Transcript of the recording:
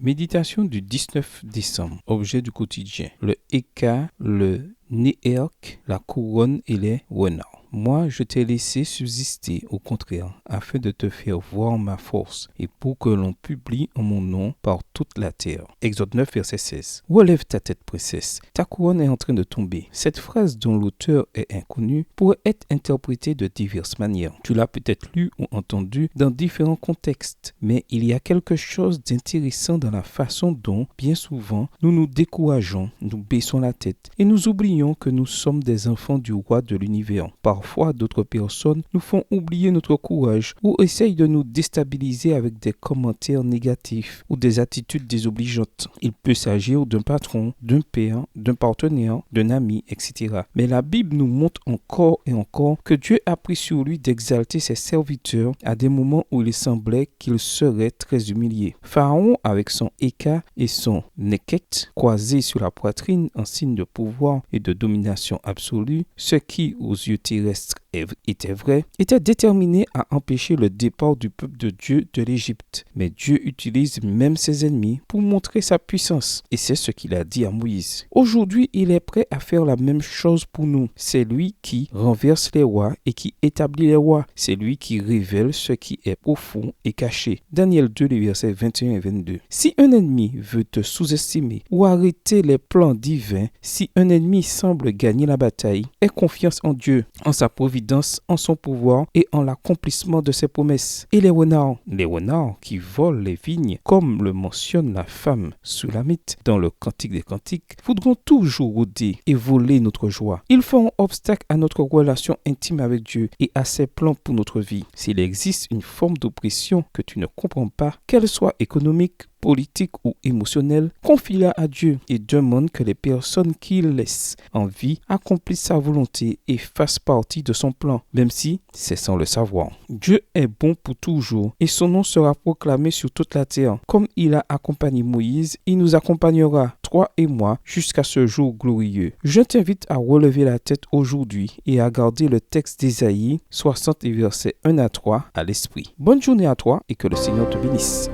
Méditation du 19 décembre. Objet du quotidien. Le Eka, le Néerk, la couronne et les renards. Moi, je t'ai laissé subsister, au contraire, afin de te faire voir ma force, et pour que l'on publie en mon nom par toute la terre. Exode 9, verset 16. Relève ta tête, princesse. Ta couronne est en train de tomber. Cette phrase, dont l'auteur est inconnu, pourrait être interprétée de diverses manières. Tu l'as peut-être lu ou entendu dans différents contextes, mais il y a quelque chose d'intéressant dans la façon dont, bien souvent, nous nous décourageons, nous baissons la tête, et nous oublions que nous sommes des enfants du roi de l'univers. Parfois, d'autres personnes nous font oublier notre courage ou essayent de nous déstabiliser avec des commentaires négatifs ou des attitudes désobligeantes. Il peut s'agir d'un patron, d'un père, d'un partenaire, d'un ami, etc. Mais la Bible nous montre encore et encore que Dieu a pris sur lui d'exalter ses serviteurs à des moments où il semblait qu'il serait très humilié. Pharaon, avec son Eka et son Neket croisés sur la poitrine en signe de pouvoir et de domination absolue, ce qui, aux yeux terrestres, était vrai, était déterminé à empêcher le départ du peuple de Dieu de l'Égypte. Mais Dieu utilise même ses ennemis pour montrer sa puissance. Et c'est ce qu'il a dit à Moïse. Aujourd'hui, il est prêt à faire la même chose pour nous. C'est lui qui renverse les rois et qui établit les rois. C'est lui qui révèle ce qui est profond et caché. Daniel 2, les versets 21 et 22. Si un ennemi veut te sous-estimer ou arrêter les plans divins, si un ennemi semble gagner la bataille, aie confiance en Dieu, en sa providence, en son pouvoir et en l'accomplissement de ses promesses. Et les renards qui volent les vignes, comme le mentionne la femme Sulamite dans le Cantique des Cantiques, voudront toujours rôder et voler notre joie. Ils feront obstacle à notre relation intime avec Dieu et à ses plans pour notre vie. S'il existe une forme d'oppression que tu ne comprends pas, qu'elle soit économique, politique ou émotionnelle, confie-la à Dieu et demande que les personnes qu'il laisse en vie accomplissent sa volonté et fassent partie de son plan, même si c'est sans le savoir. Dieu est bon pour toujours et son nom sera proclamé sur toute la terre. Comme il a accompagné Moïse, il nous accompagnera, toi et moi, jusqu'à ce jour glorieux. Je t'invite à relever la tête aujourd'hui et à garder le texte d'Ésaïe 60 et versets 1 à 3 à l'esprit. Bonne journée à toi et que le Seigneur te bénisse.